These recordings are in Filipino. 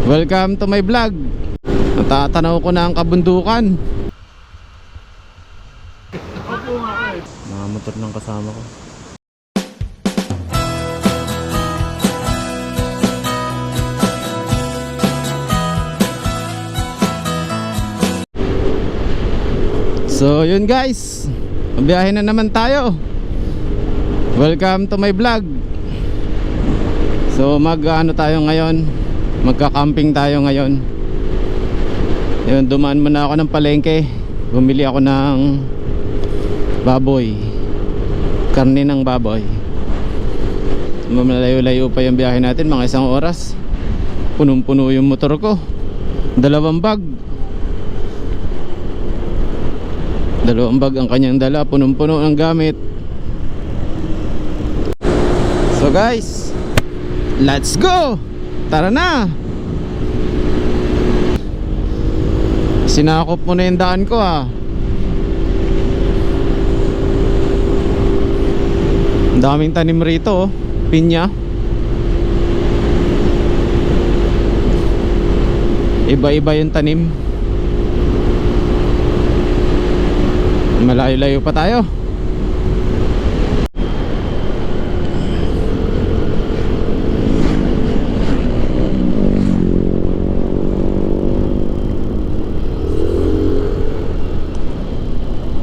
Welcome to my vlog. Natatanaw ko na ang kabundukan. Mga motor ng kasama ko. So yun guys, biyahe na naman tayo. Welcome to my vlog. So mag-ano tayo ngayon, magka-camping tayo ngayon. Yun, dumaan muna ako ng palengke. Bumili ako ng baboy, karne ng baboy. Malayo-layo pa yung biyahe natin, mga 1 oras. Punong-puno yung motor ko. 2 bag. 2 bag ang kanyang dala, punong-puno ng gamit. So guys, let's go! Tara na! Sinakop mo na yung daan ko ha. Ang daming tanim rito oh. Pinya. Iba-iba yung tanim. Malayo-layo pa tayo.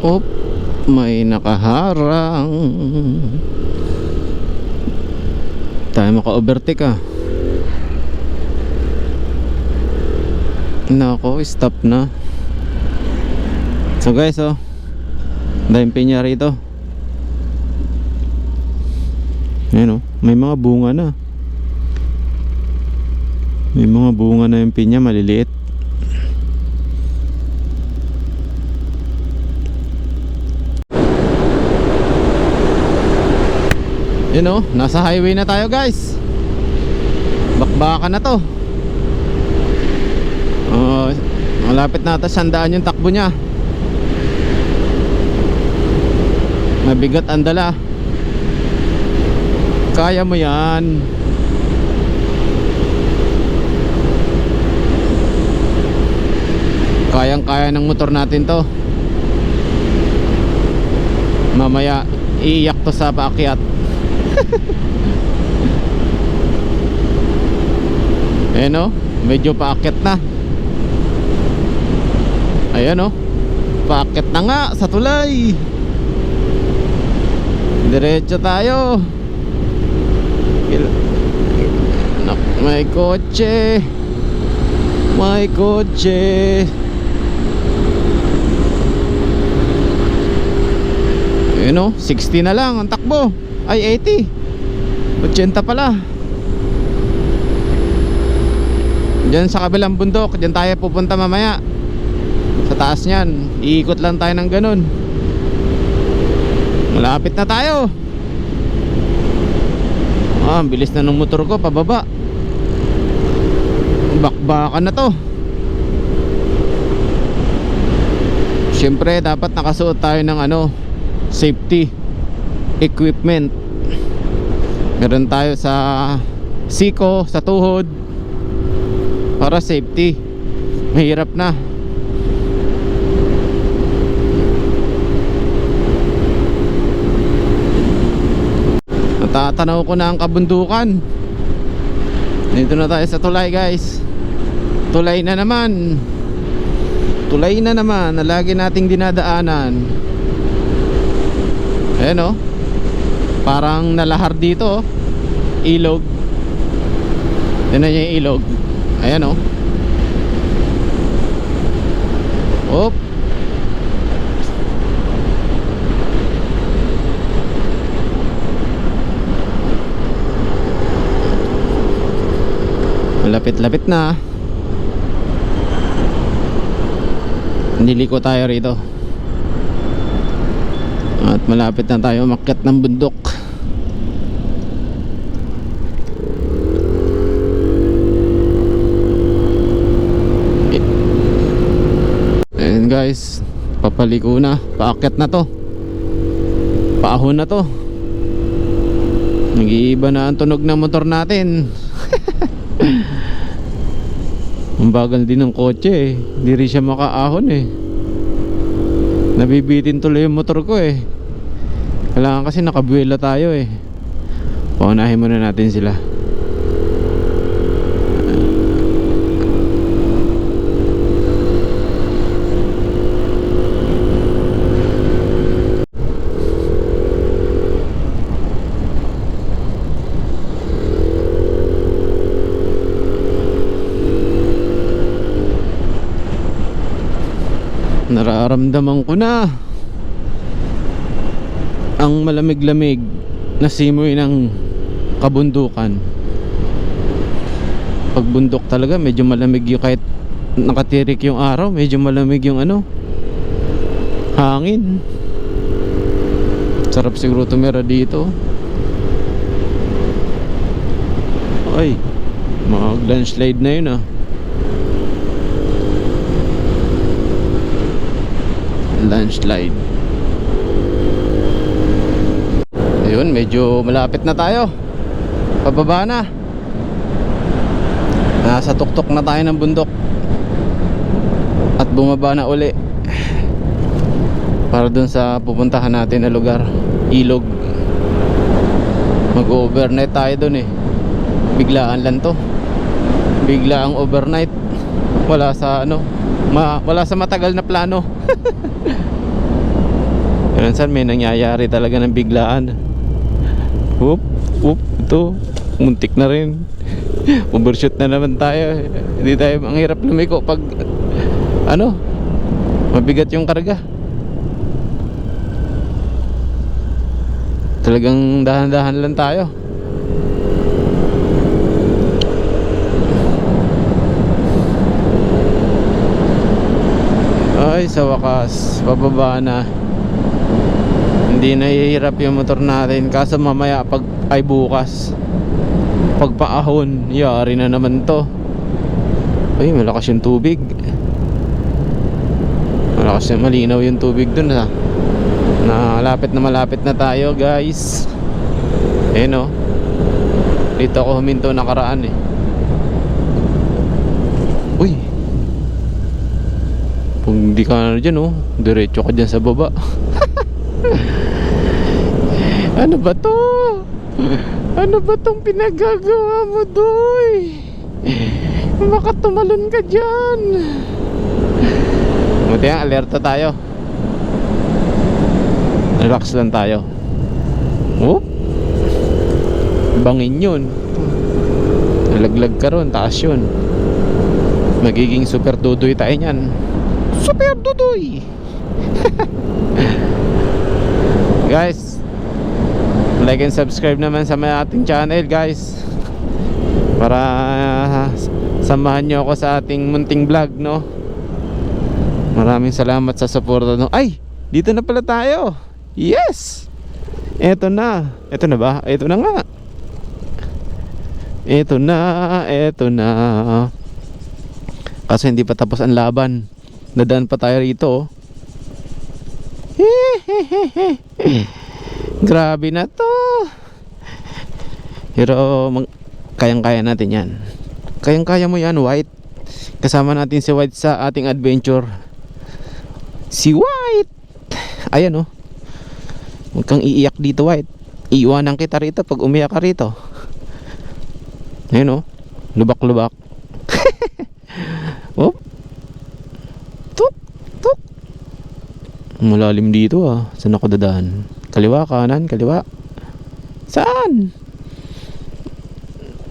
Oh, may nakaharang. Tayo maka-overtake ah. Nako, stop na. So guys oh, dahil pinya rito. Ayan oh, may mga bunga na. May mga bunga na yung pinya, maliliit. Yun oh, nasa highway na tayo guys. Bakbakan na to. Malapit na ata 100 yung takbo nya. Mabigat ang dala. Kaya mo yan. Kayang-kaya ng motor natin to. Mamaya iiyak to sa paakyat. Ayan o, medyo paakyat na. Ayan o, paakyat na nga sa tulay. Diretso tayo. May kotse. May kotse. Ayan o, 60 na lang ang takbo. Ay 80, 80 pala. Diyan sa kabilang bundok, diyan tayo pupunta mamaya. Sa taas niyan, iikot lang tayo ng ganun. Malapit na tayo. Ang bilis na ng motor ko, pababa. Bakbakan na to. Siyempre dapat nakasuot tayo ng ano, safety equipment. Meron tayo sa siko, sa tuhod, para safety. Mahirap na. Natatanaw ko na ang kabundukan. Dito na tayo sa tulay guys. Tulay na naman. Tulay na naman na lagi nating dinadaanan. Ayan o, parang nalahar dito oh. Ilog. Tignan niyo yung ilog. Ayan oh. Op. Malapit-lapit na. Niliko tayo rito. At malapit na tayo umakyat ng bundok. Ayan guys, papaliko na. Paakyat na to. Paahon na to. Nag-iiba na ang tunog ng motor natin. Ang bagal din ng kotse eh. Hindi rin siya makaahon eh. Nabibitin tuloy yung motor ko eh. Kailangan kasi nakabuela tayo eh. Paunahin muna natin sila. Nararamdaman ko na ang malamig-lamig na simoy ng kabundukan. Pag bundok talaga medyo malamig yung, kahit nakatirik yung araw, medyo malamig yung hangin. Sarap siguro tumira dito. Ay, mag-landslide na yun landslide. Ayun, medyo malapit na tayo. Pababa na. Nasa tuktok na tayo ng bundok. At bumaba na uli para dun sa pupuntahan natin na lugar, Ilog. Mag-overnight tayo dun eh. Biglaan lang to. Biglaang overnight. Wala sa wala sa matagal na plano. Minsan may nangyayari talaga ng biglaan. Whoop, ito muntik na rin. Overshoot na naman tayo. Hindi tayo, ang hirap lumiko pag mabigat yung karga. Talagang dahan-dahan lang tayo. Ay, sa wakas pababa na. Hindi nahihirap yung motor natin. Kaso mamaya bukas pagpaahon, yari na naman to. Ay, malakas yung tubig. Malakas yung malinaw yung tubig dun malapit na tayo guys. Dito ako huminto nakaraan eh. Uy, kung hindi ka dyan diretso ka dyan sa baba. Ano ba to? Ano ba tong pinagagawa mo, Doy? Baka tumalon ka dyan. Buti nga, alerto tayo. Relax lang tayo. Bangin yun. Nalaglag ka ron, taas yun. Magiging super dudoy tayo nyan. Super dudoy. Guys, like and subscribe naman sa ating channel guys, para samahan nyo ako sa ating munting vlog Maraming salamat sa suporta Ay, dito na pala tayo. Yes, eto na ba? Eto na nga. Eto na. Kasi hindi pa tapos ang laban. Nadaan pa tayo rito Grabe na to. Pero kayang-kaya natin yan. Kayang-kaya mo yan, White. Kasama natin si White sa ating adventure. Si White. Ayan huwag kang iiyak dito, White. Iiwanan kita rito pag umiyak ka rito. Ayan lubak-lubak. Tuk. Malalim dito Saan ako dadaan? Kaliwa, kanan, kaliwa. Saan?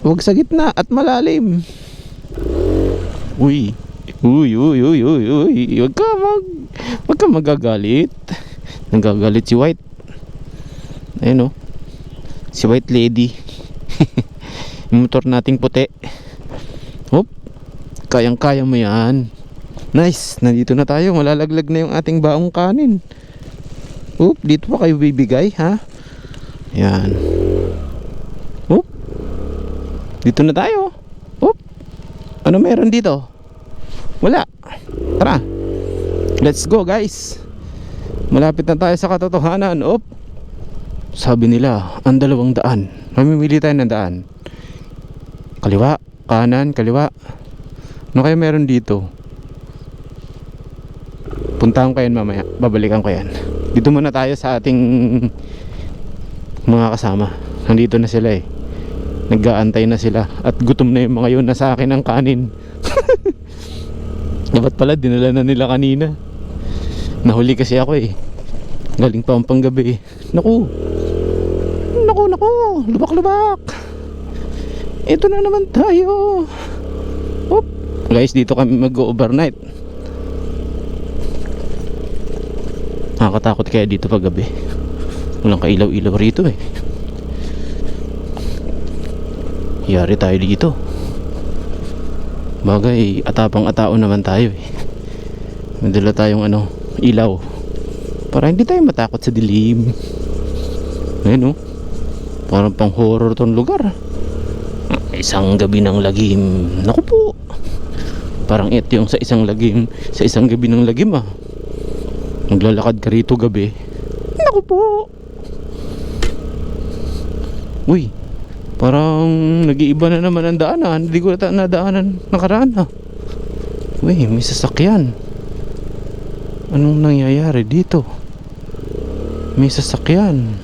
Huwag sa gitna at malalim. Uy. Huwag ka magagalit. Nagagalit si White. Ayun si White Lady. Yung motor nating puti. Kayang-kaya mo yan. Nice, nandito na tayo. Malalaglag na yung ating baong kanin. Dito pa kayo bibigay, ha? Yan. Dito na tayo. Ano meron dito? Wala. Tara. Let's go, guys. Malapit na tayo sa katotohanan. Sabi nila, ang 200. Mamimili tayo ng daan. Kaliwa, kanan, kaliwa. Ano kaya meron dito? Puntahan ko yan mamaya. Babalikan ko yan. Dito muna tayo sa ating mga kasama. Nandito na sila eh. Nag-aantay na sila. At gutom na yung mga yun na sa akin ng kanin. Dapat pala dinala na nila kanina. Nahuli kasi ako eh. Galing pa ang panggabi. Naku. Lubak. Ito na naman tayo. Oop. Guys, dito kami mag-overnight. Nakakatakot kaya dito pag gabi. Walang kailaw-ilaw rito eh. Yari tayo dito. Bagay, atapang-atao naman tayo eh. Madala tayong ilaw. Para hindi tayo matakot sa dilim. Ayun oh. Parang pang horror tong lugar. Isang gabi ng lagim. Naku po. Parang ito yung sa isang lagim. Sa isang gabi ng lagim ah. Maglalakad ka rito gabi. Naku po. Uy. Parang nag-iiba na naman ang daanan. Hindi ko na nadaanan nakaraan ah. Uy, may sasakyan. Anong nangyayari dito? May sasakyan.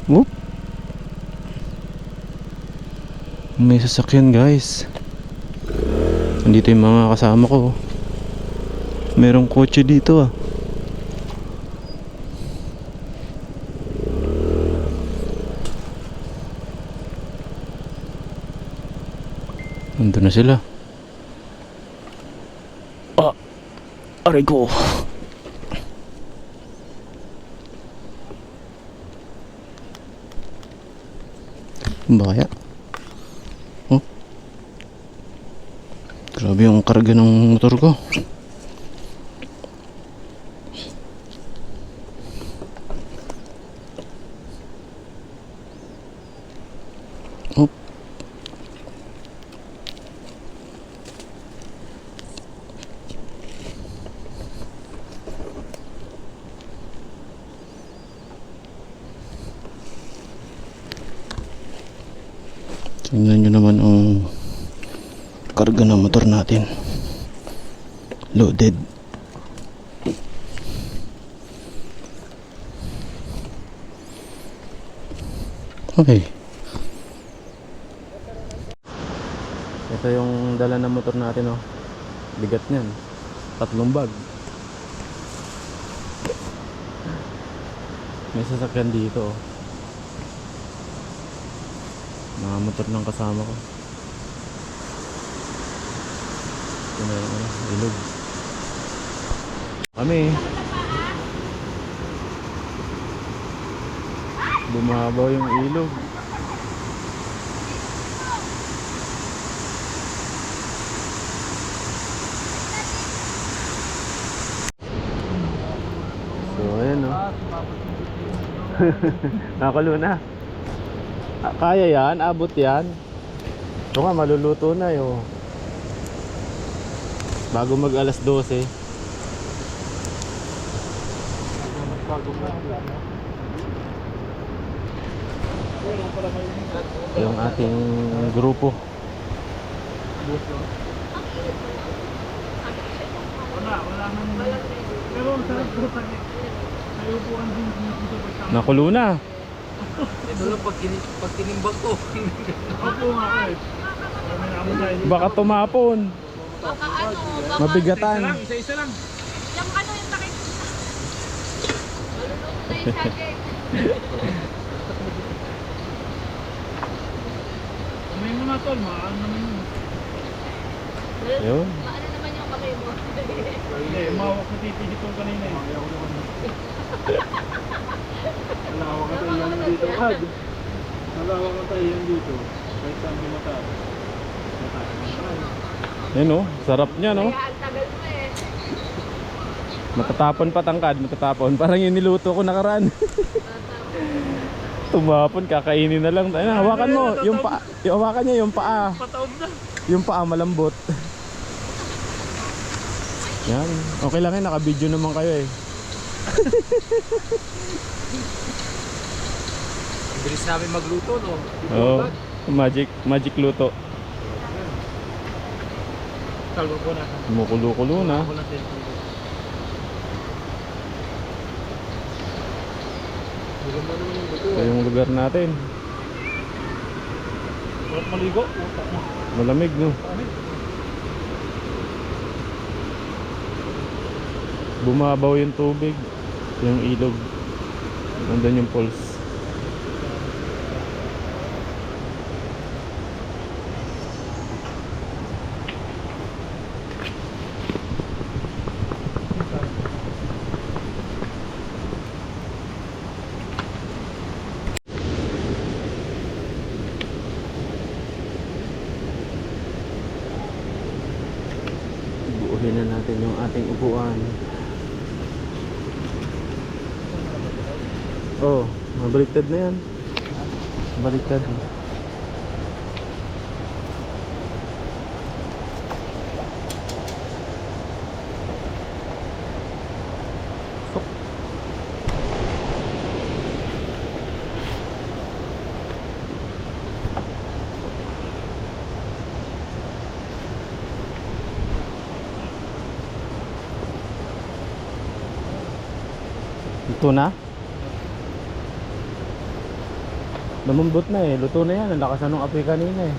Whoop. May sasakyan guys. Nandito yung mga kasama ko. Merong kotse dito ah. Nandun na sila. Ah, aray ko. Baya. Oh. Grabe yung karga ng motor ko. Oh. Tingnan nyo naman ang karga ng motor natin. Loaded. Okay. Ito yung dala ng motor natin oh. Bigat niyan. 3 bag. May sasakyan dito oh. Mga motor ng kasama ko. Ito na yung ilog. Kami bumabaw yung ilog. So ayan o. Nakakulo na. Kaya yan, abot yan. Ito nga, maluluto na yun. Bago mag alas 12. Yung ating grupo. Nakulo na. Ito lang pag tinimbang ko. Opo nga eh. Baka tumapon. Baka baka Mabigatan. Isa-isa lang. yung yung takip. Malulog na yung saging. Kamay mo na tol, maaan naman yun. Yun. Maano naman yung kamay mo? Hindi, umawak na titigit ko kanina eh. Malawak na tayo yan dito. Malawak na tayo yan dito. Kahit saan may mataas. Yan o, sarap niya no. Kaya ang tagal mo eh. Matatapon pa tangkad, matatapon. Parang yung niluto ko nakaraan. Tumapon, kakainin na lang. Ayun, hawakan mo, yung paa. Hawakan niya yung paa. Pataon na. Yung paa malambot. Yan, okay lang eh, naka-video naman kayo eh. Bilis namin magluto no. Oo, magic luto. Salvo po na. Kumukulo-kulo na. Ako na cellphone ko. Bukan mo naman yung buto. Ito yung lugar natin. Sarap maligo. Utak mo. Malamig, no? Bumabaw yung tubig. Yung ilog. Nandun yung pulse. Buuhin na natin yung ating upuan. Oh, mabaliktad na yan. Baliktad. Sok. Ito na? Lumambot na eh, luto na yan. Ang lakas na nung apoy kanina eh.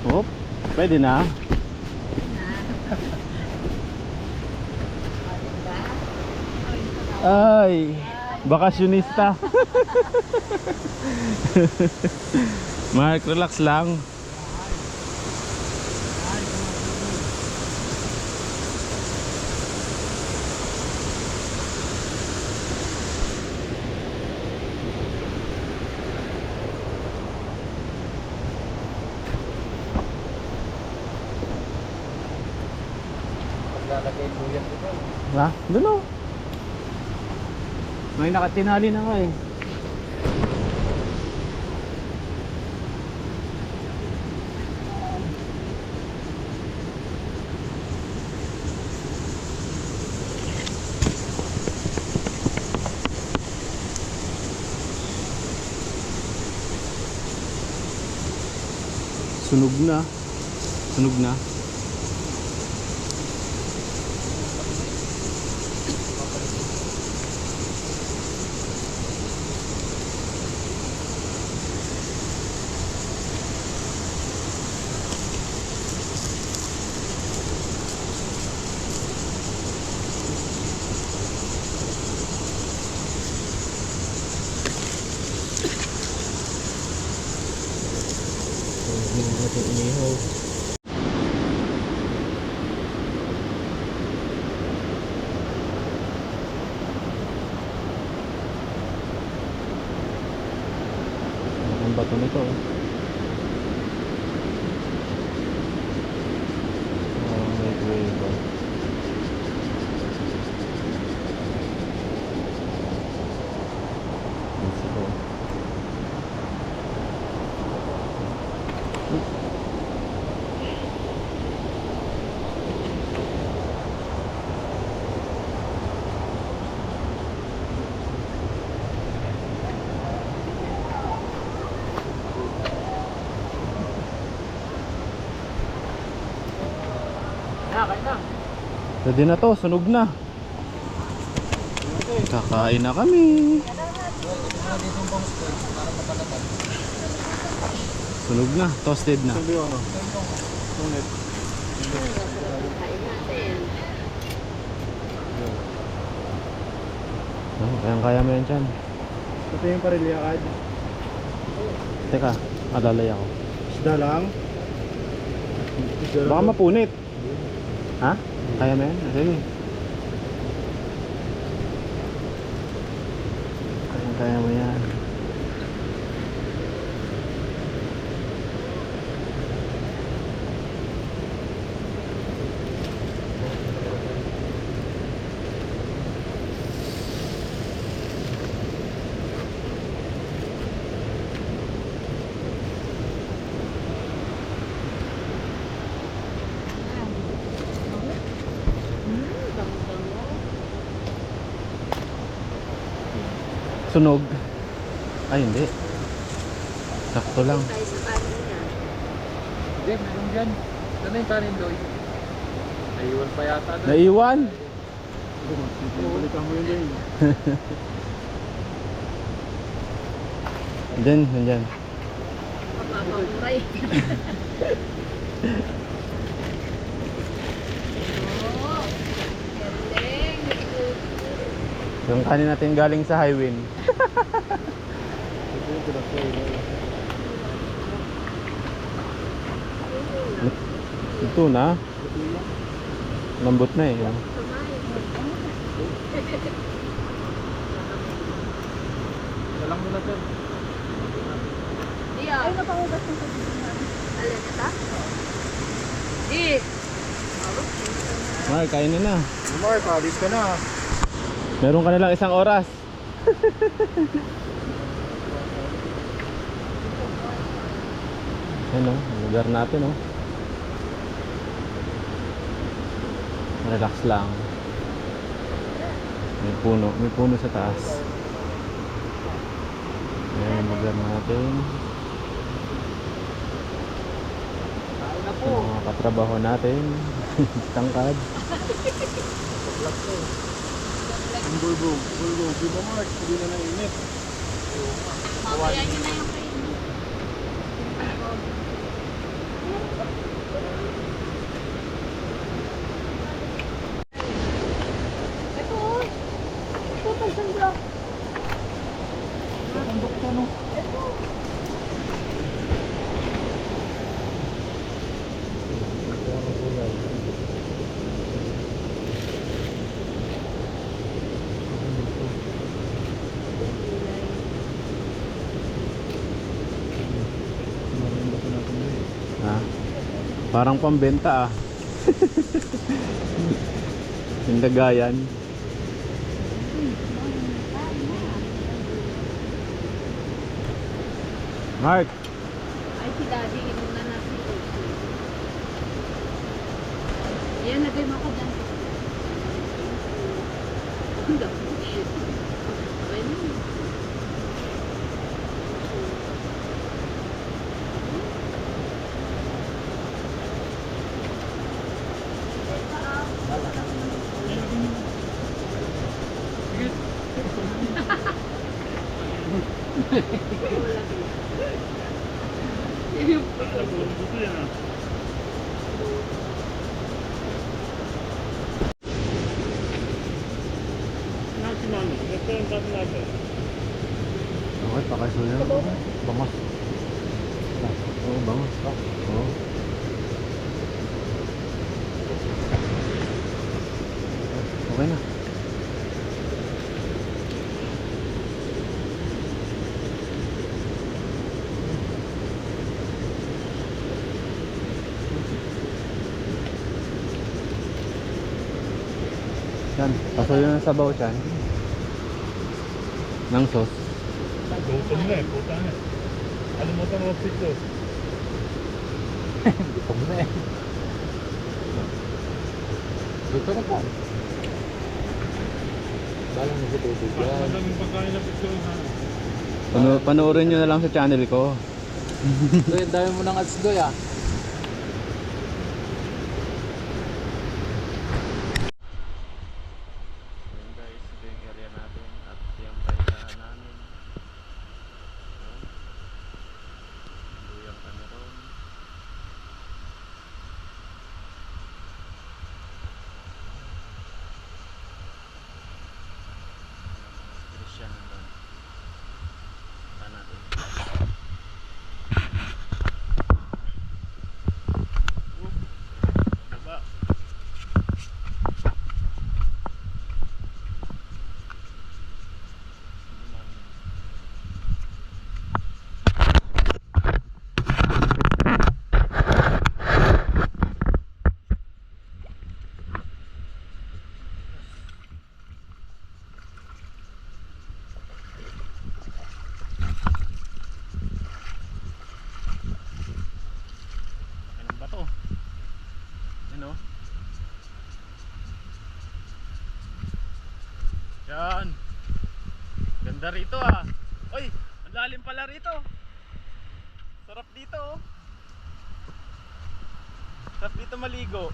Hop, pwede na. Ay, bakasyonista. Mark, relax lang. Lalagay po yan dito. Ha? Doon o. May nakatinali na nga eh. Sunog na. Sunog na. Yung ating inihaw. Ang bato nito. May flavor. Let's go. Pwede na to, sunog na. Kakain na kami. Sunog na, toasted na. Sabi ko ano? Tunit. Kaya mo yan dyan. Ito yung parilyakad. Teka, alalay ako. Isda lang. Baka mapunit. Ha? Kaya mo yan? Sige. kaya mo yan. Sunog. Ay, hindi. Sakto lang. Tayo sa kanin niya. Hindi, meron dyan. Ano yung kanin, Loy? Naiwan pa yata doon. Naiwan? Balikan mo yun, Loy. Diyan, nandyan. Papapamuray. Oo. Galing. Yung kanin natin galing sa highway. Ito na. Lambot na eh. Dalang mo na, sir. Diya. Ay, napangugas ng pagkakas namin. Alin na ta? Di. Mark, kain na na. Mark, alis ka na. Meron ka na lang 1 oras. Ano, lugar natin oh. Relax lang. May puno sa taas. Ayan yung lugar natin. Yung mga katrabaho natin. Tangkad. Bulbog. Di ba, Mark? Hindi na nainit. Mamaya nyo na yung kainin. Ito. Ito, pagsandak. Sandok ka, no? Ito. Ha? Parang pambenta ah. Yung lagayan. Mark, Ay, si Daddy, inom na natin. Ayan, nagay mo ako dyan. Ang dami. Okay na. okay, pakasuyo. Bangas. Oo, bangas. Oo. Okay na. Yan, pasuyo na sa sabaw siya. Ng sauce. Gutom na eh, puta na. Alimutan mo pito. Gutom na eh. Gutom na pa. Balang na si tubig yan. Madaming pagkain na pito, ha? Panoorin nyo na lang sa channel ko. Doy, dami mo ng ads doy ah. Ayan guys, ito yung area natin at yung pahingahan namin. Duyang kami ron. Christian nandun. Pa natin. Ganda rito ah. Oy, ang lalim pala rito. Sarap dito oh. Sarap dito maligo.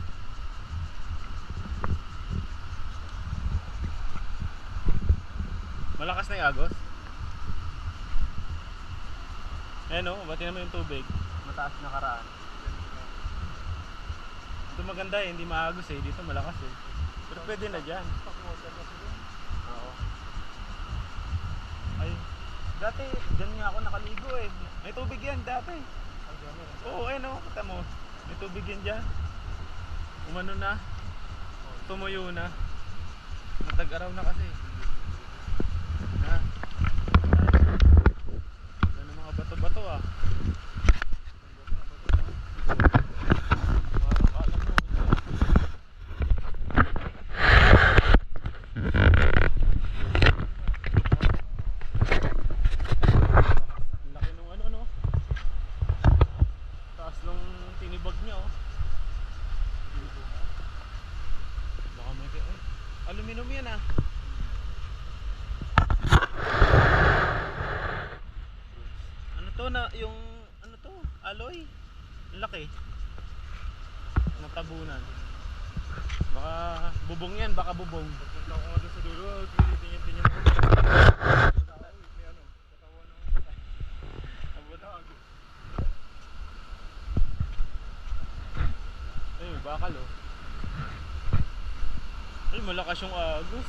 Malakas na yung agos. Ayan oh, bati naman yung tubig. Mataas na karaan. Ito maganda eh, hindi maagos eh. Dito malakas eh. Pero pwede na dyan. Oo. Ay, dati dyan nga ako nakaligo eh. May tubig yan dati. Oo, ayun oh, kita mo. May tubig yan dyan. Umano na. Tumuyo na. Matag-araw na kasi. Ha? Yan ang mga bato-bato ah. Parang alam mo. Ang laki nung ano no. Taas nung tinibag niya oh. Baka may aluminum yan ah. Ano to na yung ano to? Alloy? Ang laki. Natabunan. Baka bubong yan, baka bubong. Pagpunta ko nga doon sa dulo, tinitingin-tingin ko. May ano, katawan ng abotag. Ay, may bakal oh. Ay, malakas yung agos.